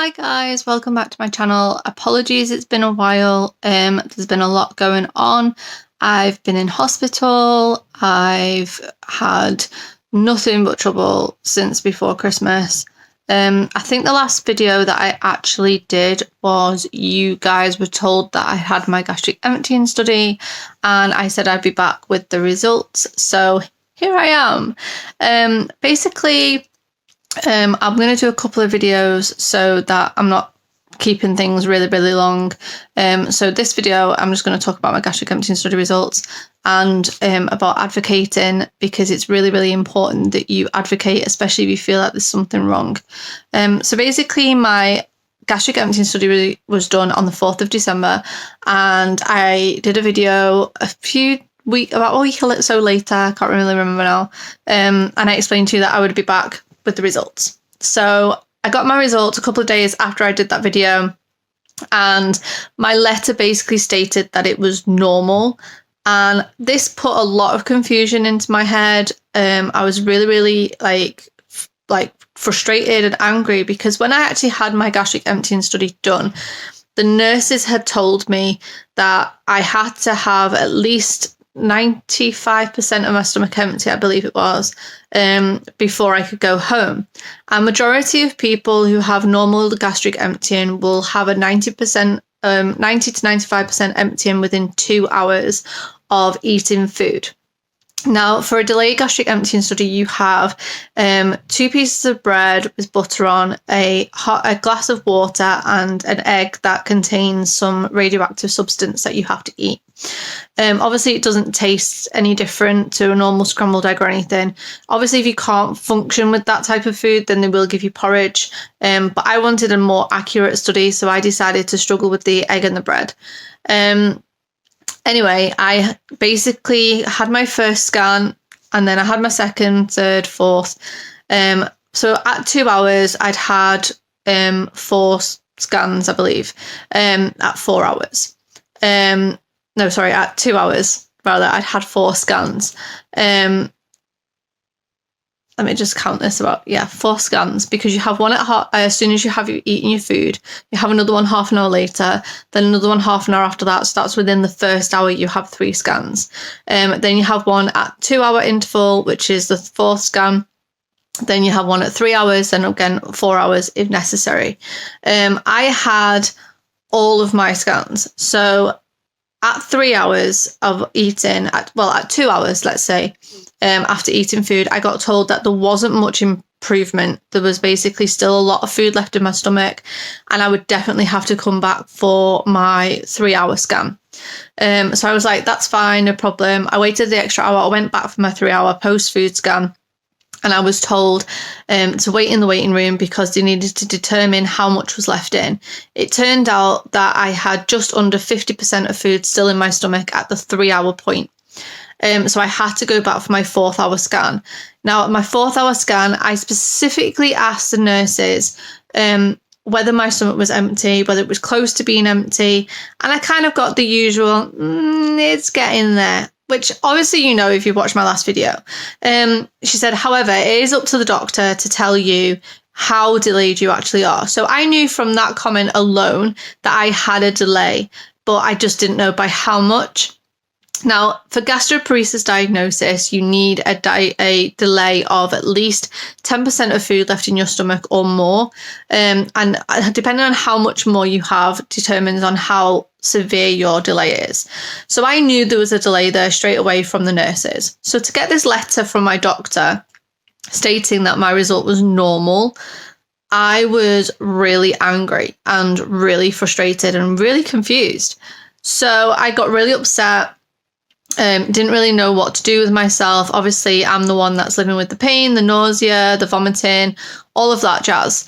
Hi guys, welcome back to my channel. Apologies, it's been a while. There's been a lot going on. I've been in hospital. I've had nothing but trouble since before Christmas. I think the last video that I actually did was you guys were told that I had my gastric emptying study and I said I'd be back with the results. So here I am. Basically, I'm going to do a couple of videos so that I'm not keeping things really long. So this video, I'm just going to talk about my gastric emptying study results and about advocating, because it's really important that you advocate, especially if you feel like there's something wrong. So basically, my gastric emptying study was done on the 4th of December, and I did a video about a week or so later, I can't really remember now, and I explained to you that I would be back with the results. So I got my results a couple of days after I did that video, and my letter basically stated that it was normal, and this put a lot of confusion into my head. I was really like frustrated and angry, because when I actually had my gastric emptying study done, the nurses had told me that I had to have at least 95% of my stomach empty, I believe it was, before I could go home. A majority of people who have normal gastric emptying will have a 90 to 95% emptying within 2 hours of eating food. Now, for a delayed gastric emptying study, you have 2 pieces of bread with butter on, a glass of water, and an egg that contains some radioactive substance that you have to eat. Obviously, it doesn't taste any different to a normal scrambled egg or anything. Obviously, if you can't function with that type of food, then they will give you porridge. But I wanted a more accurate study, so I decided to struggle with the egg and the bread. Anyway, I basically had my first scan, and then I had my second, third, fourth. So at 2 hours, I'd had 4 scans, I believe, at 4 hours. No, sorry, at 2 hours, rather, I'd had 4 scans. Let me just count this 4 scans, because you have one as soon as you have eaten your food, you have another one half an hour later, then another one half an hour after that. So that's within the first hour, you have 3 scans. Then you have one at 2 hour interval, which is the 4th scan. Then you have one at 3 hours, and again 4 hours if necessary. I had all of my scans. So at 3 hours of eating, at 2 hours, let's say, after eating food, I got told that there wasn't much improvement. There was basically still a lot of food left in my stomach, and I would definitely have to come back for my 3 hour scan. So I was like, that's fine, no problem. I waited the extra hour. I went back for my 3 hour post food scan, and I was told to wait in the waiting room because they needed to determine how much was left in. It turned out that I had just under 50% of food still in my stomach at the 3 hour point. So I had to go back for my 4th hour scan. Now, at my 4th hour scan, I specifically asked the nurses whether my stomach was empty, whether it was close to being empty. And I kind of got the usual, it's getting there, which obviously you know if you watched my last video. She said, however, it is up to the doctor to tell you how delayed you actually are. So I knew from that comment alone that I had a delay, but I just didn't know by how much. Now, for gastroparesis diagnosis, you need a delay of at least 10% of food left in your stomach or more. And depending on how much more you have determines on how severe your delay is. So I knew there was a delay there straight away from the nurses. So to get this letter from my doctor stating that my result was normal, I was really angry and really frustrated and really confused. So I got really upset. Didn't really know what to do with myself. Obviously, I'm the one that's living with the pain, the nausea, the vomiting, all of that jazz.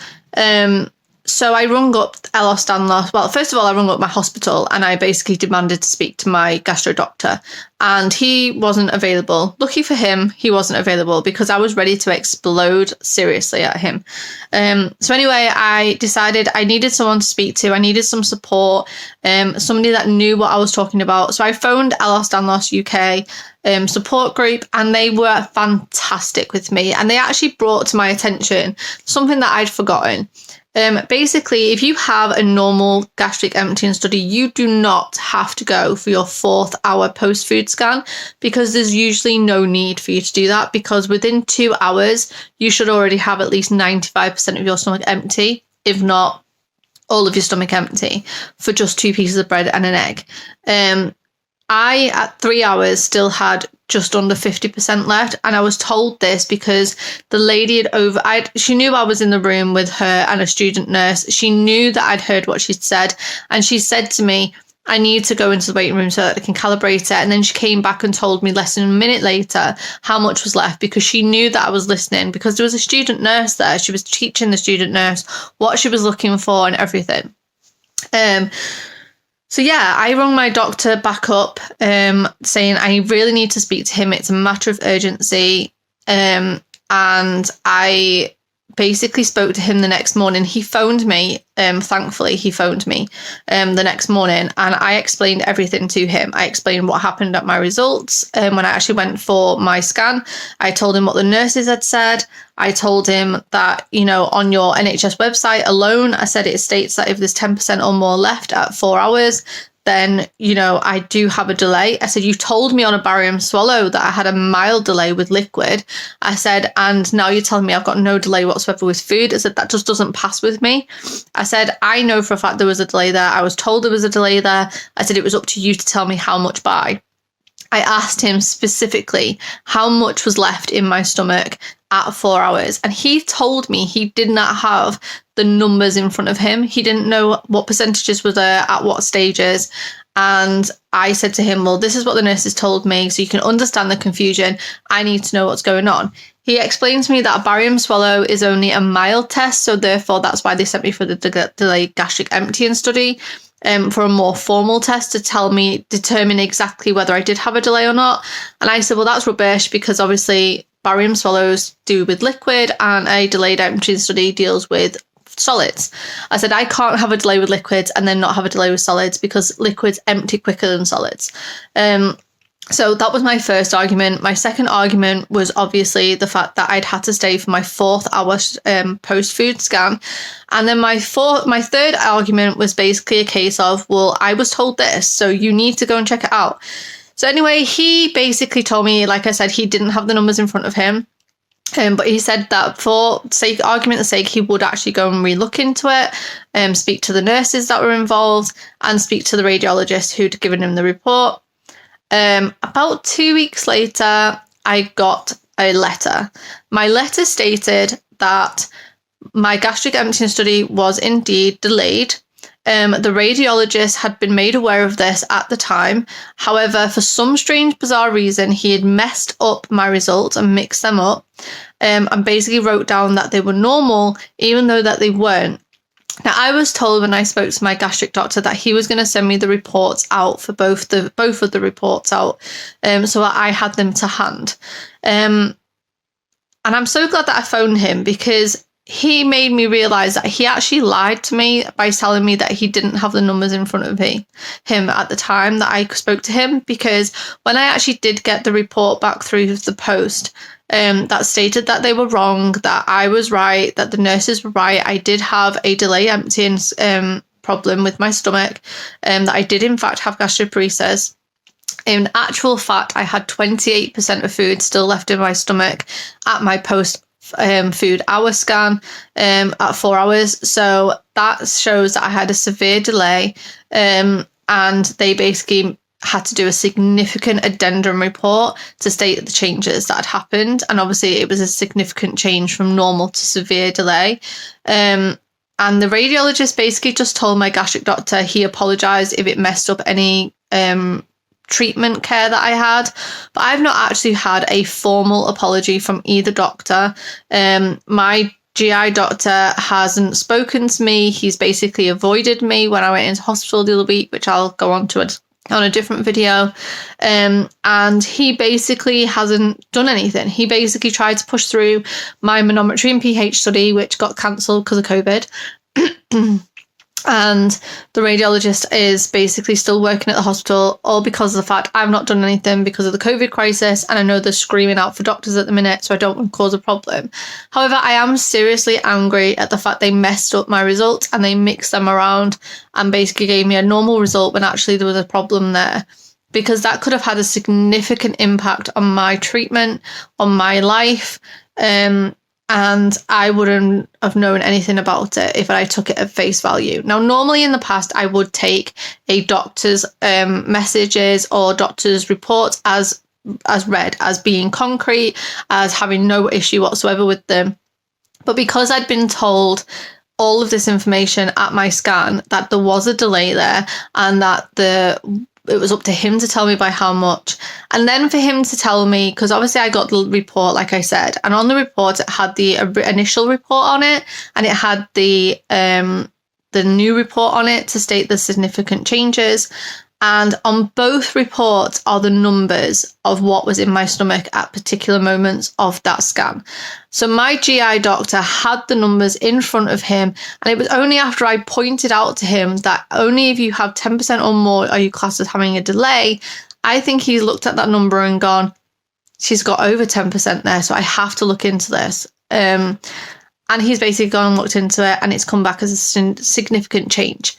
So I rung up Elos Danlos. Well, first of all, I rung up my hospital and I basically demanded to speak to my gastro doctor, and he wasn't available. Lucky for him, he wasn't available because I was ready to explode seriously at him. So anyway, I decided I needed someone to speak to. I needed some support, somebody that knew what I was talking about. So I phoned Elos Danlos UK support group, and they were fantastic with me, and they actually brought to my attention something that I'd forgotten. Basically, if you have a normal gastric emptying study, you do not have to go for your 4th hour post-food scan, because there's usually no need for you to do that, because within 2 hours, you should already have at least 95% of your stomach empty, if not all of your stomach empty, for just 2 pieces of bread and an egg. I, at 3 hours, still had just under 50% left, and I was told this because the lady she knew I was in the room with her and a student nurse. She knew that I'd heard what she'd said, and she said to me, I need to go into the waiting room so that I can calibrate it. And then she came back and told me less than a minute later how much was left, because she knew that I was listening, because there was a student nurse there. She was teaching the student nurse what she was looking for and everything. So yeah, I rang my doctor back up, saying I really need to speak to him. It's a matter of urgency. And I basically spoke to him the next morning. He phoned me, thankfully he phoned me the next morning, and I explained everything to him. I explained what happened at my results when I actually went for my scan. I told him what the nurses had said. I told him that, you know, on your NHS website alone, I said it states that if there's 10% or more left at 4 hours, then, you know, I do have a delay. I said, you told me on a barium swallow that I had a mild delay with liquid. I said, and now you're telling me I've got no delay whatsoever with food. I said, that just doesn't pass with me. I said, I know for a fact there was a delay there. I was told there was a delay there. I said, it was up to you to tell me how much by. I asked him specifically how much was left in my stomach at 4 hours. And he told me he did not have the numbers in front of him. He didn't know what percentages were there at what stages. And I said to him, well, this is what the nurses told me, so you can understand the confusion. I need to know what's going on. He explained to me that a barium swallow is only a mild test, so therefore that's why they sent me for the delayed gastric emptying study, for a more formal test to determine exactly whether I did have a delay or not. And I said, well, that's rubbish, because obviously barium swallows do with liquid and a delayed emptying study deals with solids. I said, I can't have a delay with liquids and then not have a delay with solids, because liquids empty quicker than solids. So that was my first argument. My second argument was obviously the fact that I'd had to stay for my 4th hour post-food scan. And then my third argument was basically a case of, well, I was told this, so you need to go and check it out. So anyway, he basically told me, like I said, he didn't have the numbers in front of him. But he said that for argument's sake, he would actually go and re-look into it, speak to the nurses that were involved, and speak to the radiologist who'd given him the report. About 2 weeks later, I got a letter. My letter stated that my gastric emptying study was indeed delayed. The radiologist had been made aware of this at the time. However, for some strange, bizarre reason, he had messed up my results and mixed them up, and basically wrote down that they were normal, even though that they weren't. Now, I was told when I spoke to my gastric doctor that he was going to send me the reports out for both of the reports out, so that I had them to hand. And I'm so glad that I phoned him, because he made me realise that he actually lied to me by telling me that he didn't have the numbers in front of him at the time that I spoke to him, because when I actually did get the report back through the post, that stated that they were wrong, that I was right, that the nurses were right. I did have a delay emptying problem with my stomach, that I did in fact have gastroparesis. In actual fact, I had 28% of food still left in my stomach at my post-food hour scan at 4 hours. So that shows that I had a severe delay, and they basically had to do a significant addendum report to state the changes that had happened. And obviously it was a significant change from normal to severe delay. And the radiologist basically just told my gastric doctor he apologised if it messed up any treatment care that I had. But I've not actually had a formal apology from either doctor. My GI doctor hasn't spoken to me. He's basically avoided me when I went into hospital the other week, which I'll go on to on a different video, and he basically hasn't done anything. He basically tried to push through my manometry and pH study, which got cancelled because of COVID. And the radiologist is basically still working at the hospital, all because of the fact I've not done anything because of the COVID crisis, and I know they're screaming out for doctors at the minute, so I don't want to cause a problem. However, I am seriously angry at the fact they messed up my results and they mixed them around and basically gave me a normal result when actually there was a problem there, because that could have had a significant impact on my treatment, on my life, and I wouldn't have known anything about it if I took it at face value. Now, normally in the past, I would take a doctor's messages or doctor's reports as read, as being concrete, as having no issue whatsoever with them. But because I'd been told all of this information at my scan, that there was a delay there and that it was up to him to tell me by how much. And then for him to tell me, because obviously I got the report, like I said, and on the report it had the initial report on it, and it had the new report on it to state the significant changes. And on both reports are the numbers of what was in my stomach at particular moments of that scan. So my GI doctor had the numbers in front of him, and it was only after I pointed out to him that only if you have 10% or more are you classed as having a delay. I think he's looked at that number and gone, she's got over 10% there, so I have to look into this. And he's basically gone and looked into it, and it's come back as a significant change.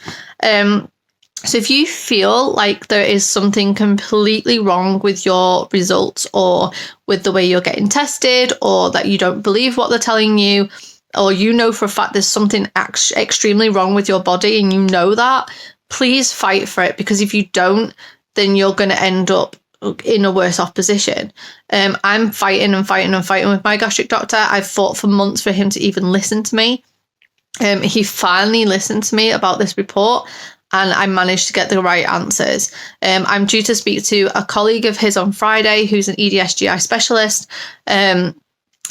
So if you feel like there is something completely wrong with your results or with the way you're getting tested, or that you don't believe what they're telling you, or you know for a fact there's something extremely wrong with your body and you know that, please fight for it, because if you don't, then you're going to end up in a worse off position. I'm fighting with my gastric doctor. I've fought for months for him to even listen to me. He finally listened to me about this report, and I managed to get the right answers. I'm due to speak to a colleague of his on Friday who's an EDS GI specialist, and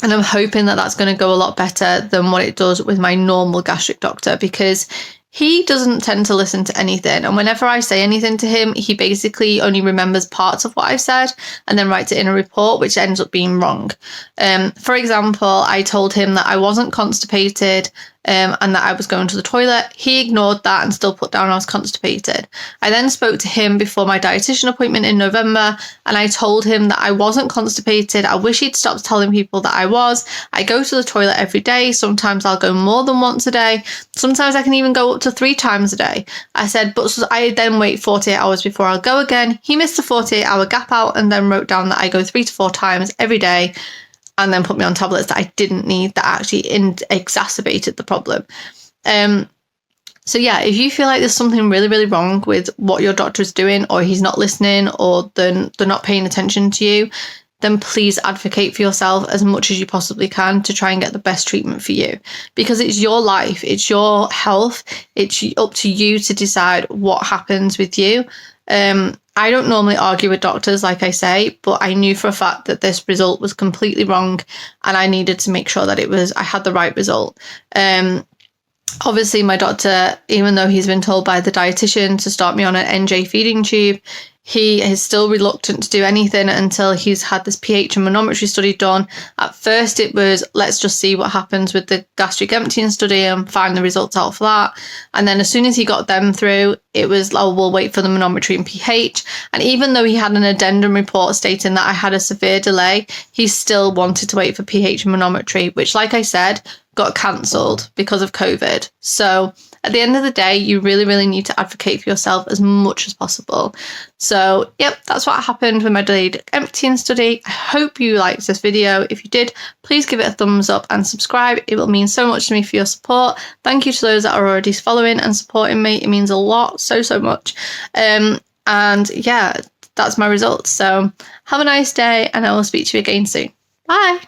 I'm hoping that that's going to go a lot better than what it does with my normal gastric doctor, because he doesn't tend to listen to anything. And whenever I say anything to him, he basically only remembers parts of what I've said and then writes it in a report, which ends up being wrong. For example, I told him that I wasn't constipated and that I was going to the toilet. He ignored that and still put down I was constipated. I then spoke to him before my dietitian appointment in November, and I told him that I wasn't constipated. I wish he'd stopped telling people that I was. I go to the toilet every day. Sometimes I'll go more than once a day. Sometimes I can even go up to 3 times a day. I said, but I then wait 48 hours before I'll go again. He missed a 48-hour gap out and then wrote down that I go 3 to 4 times every day, and then put me on tablets that I didn't need, that actually exacerbated the problem. So yeah, if you feel like there's something really, really wrong with what your doctor is doing, or he's not listening, or they're not paying attention to you, then please advocate for yourself as much as you possibly can to try and get the best treatment for you, because it's your life, it's your health, it's up to you to decide what happens with you. I don't normally argue with doctors, like I say, but I knew for a fact that this result was completely wrong, and I needed to make sure that I had the right result. Obviously, my doctor, even though he's been told by the dietitian to start me on an NJ feeding tube, he is still reluctant to do anything until he's had this pH and manometry study done. At first it was, let's just see what happens with the gastric emptying study and find the results out for that. And then as soon as he got them through, it was, oh, we'll wait for the manometry and pH. And even though he had an addendum report stating that I had a severe delay, he still wanted to wait for pH and manometry, which, like I said, got cancelled because of COVID. So at the end of the day, you really, really need to advocate for yourself as much as possible. So, yep, that's what happened with my delayed emptying study. I hope you liked this video. If you did, please give it a thumbs up and subscribe. It will mean so much to me for your support. Thank you to those that are already following and supporting me. It means a lot, so much. And yeah, that's my results. So have a nice day, and I will speak to you again soon. Bye.